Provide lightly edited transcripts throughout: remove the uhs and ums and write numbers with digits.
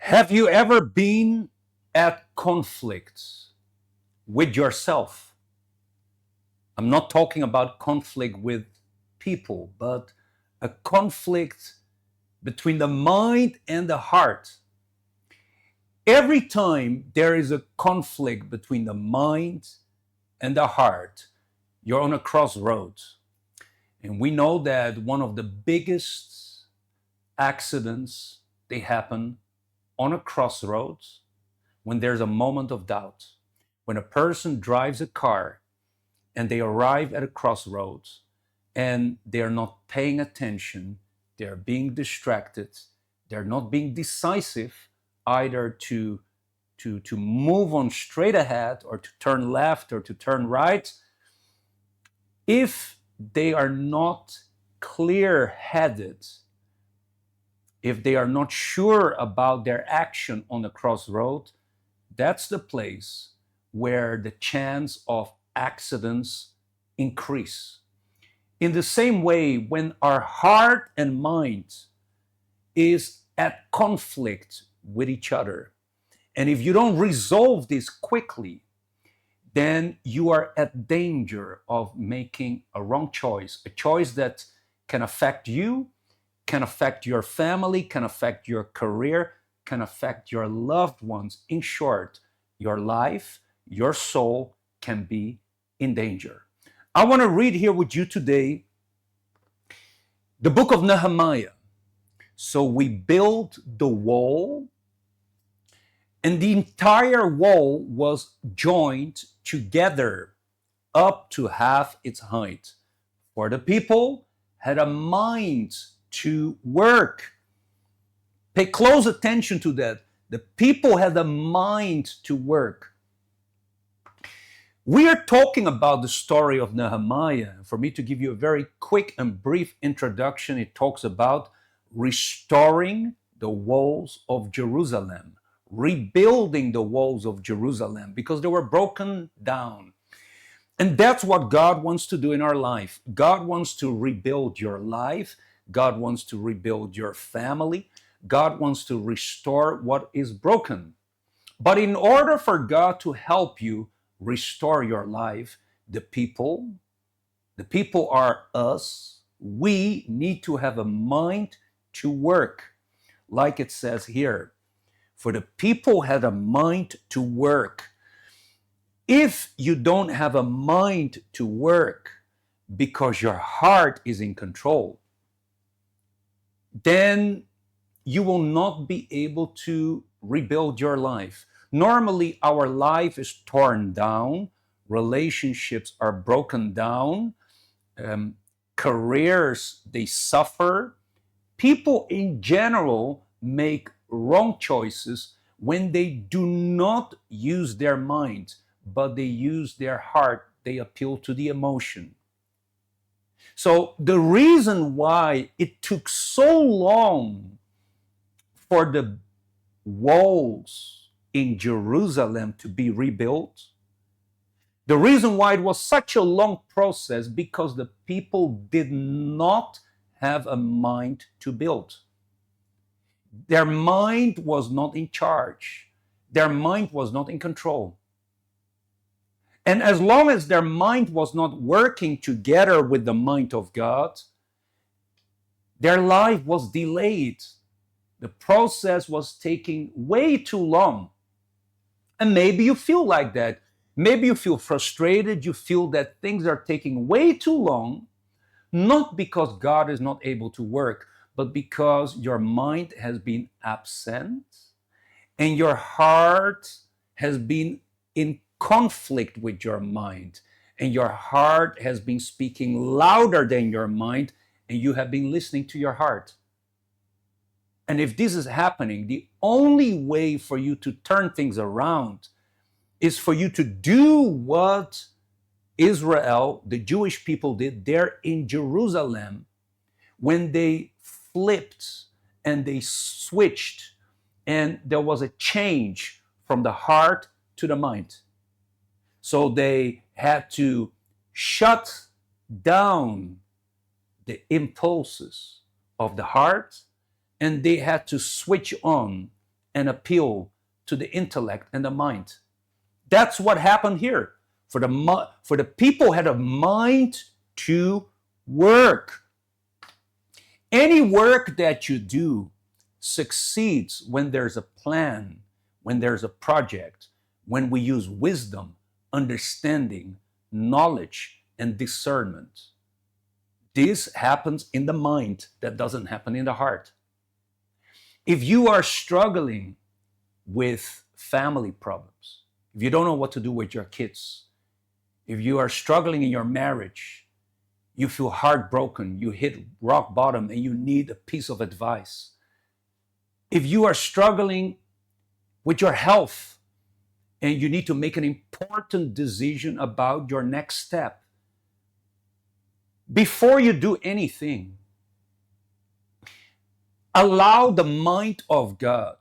Have you ever been at conflict with yourself? I'm not talking about conflict with people, but a conflict between the mind and the heart. Every time there is a conflict between the mind and the heart, you're on a crossroads. And we know that one of the biggest accidents they happen on a crossroads when there's a moment of doubt. When a person drives a car and they arrive at a crossroads and they're not paying attention, they're being distracted, they're not being decisive either to move on straight ahead or to turn left or to turn right. If they are not clear headed, if they are not sure about their action on the crossroad, that's the place where the chance of accidents increase. In the same way, when our heart and mind is at conflict with each other, and if you don't resolve this quickly, then you are at danger of making a wrong choice, a choice that can affect you, can affect your family, can affect your career, can affect your loved ones. In short, your life, your soul can be in danger. I want to read here with you today the book of Nehemiah. So we built the wall, and the entire wall was joined together up to half its height. For the people had a mind to work. Pay close attention to that. The people had a mind to work. We are talking about the story of Nehemiah. For me to give you a very quick and brief introduction, it talks about restoring the walls of Jerusalem, rebuilding the walls of Jerusalem because they were broken down. And that's what God wants to do in our life. God wants to rebuild your life. God wants to rebuild your family. God wants to restore what is broken. But in order for God to help you restore your life, the people are us. We need to have a mind to work. Like it says here, for the people had a mind to work. If you don't have a mind to work because your heart is in control, then you will not be able to rebuild your life. Normally, our life is torn down, relationships are broken down, careers, they suffer. People in general make wrong choices when they do not use their mind, but they use their heart. They appeal to the emotion. So the reason why it took so long for the walls in Jerusalem to be rebuilt, the reason why it was such a long process, because the people did not have a mind to build. Their mind was not in charge. Their mind was not in control. And as long as their mind was not working together with the mind of God, their life was delayed. The process was taking way too long. And maybe you feel like that. Maybe you feel frustrated. You feel that things are taking way too long, not because God is not able to work, but because your mind has been absent and your heart has been in conflict with your mind, and your heart has been speaking louder than your mind, and you have been listening to your heart. And if this is happening, the only way for you to turn things around is for you to do what Israel, the Jewish people, did there in Jerusalem when they flipped and they switched, and there was a change from the heart to the mind. So they had to shut down the impulses of the heart, and they had to switch on and appeal to the intellect and the mind. That's what happened here. For the people had a mind to work. Any work that you do succeeds when there's a plan, when there's a project, when we use wisdom, understanding, knowledge, and discernment. This happens in the mind, that doesn't happen in the heart. If you are struggling with family problems, if you don't know what to do with your kids, if you are struggling in your marriage, you feel heartbroken, you hit rock bottom, and you need a piece of advice. If you are struggling with your health and you need to make an important decision about your next step, before you do anything, allow the mind of God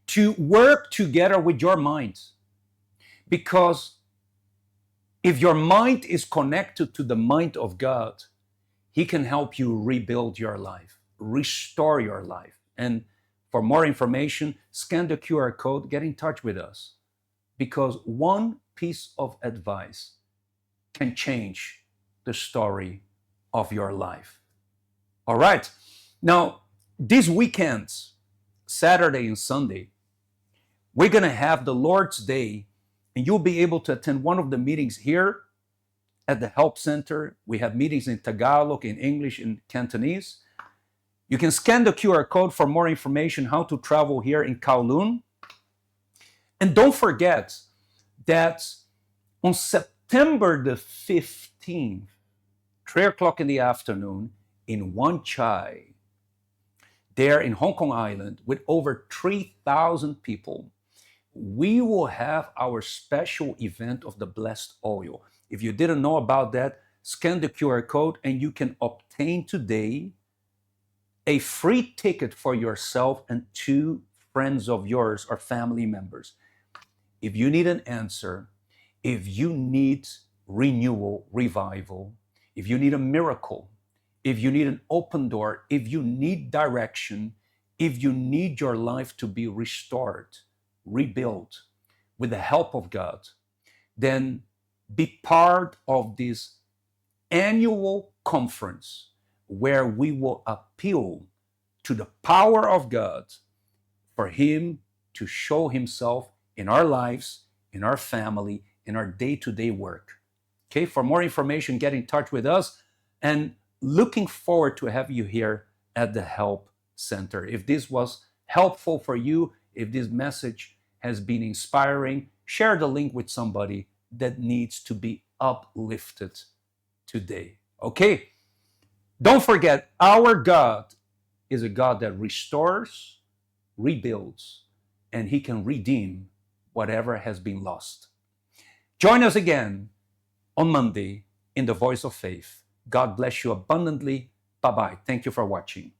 to work together with your mind. Because if your mind is connected to the mind of God, He can help you rebuild your life, restore your life. And for more information, scan the QR code, get in touch with us. Because one piece of advice can change the story of your life. All right. Now, these weekends, Saturday and Sunday, we're going to have the Lord's Day, and you'll be able to attend one of the meetings here at the Help Center. We have meetings in Tagalog, in English, in Cantonese. You can scan the QR code for more information how to travel here in Kowloon. And don't forget that on September the 15th, 3 o'clock in the afternoon, in Wan Chai, there in Hong Kong Island, with over 3,000 people, we will have our special event of the blessed oil. If you didn't know about that, scan the QR code and you can obtain today a free ticket for yourself and 2 friends of yours or family members. If you need an answer, if you need renewal, revival, if you need a miracle, if you need an open door, if you need direction, if you need your life to be restored, rebuilt with the help of God, then be part of this annual conference where we will appeal to the power of God for Him to show Himself in our lives, in our family, in our day-to-day work. Okay, for more information, get in touch with us, and looking forward to have you here at the Help Center. If this was helpful for you, if this message has been inspiring, share the link with somebody that needs to be uplifted today. Okay? Don't forget, our God is a God that restores, rebuilds, and He can redeem whatever has been lost. Join us again on Monday in the Voice of Faith. God bless you abundantly. Bye-bye. Thank you for watching.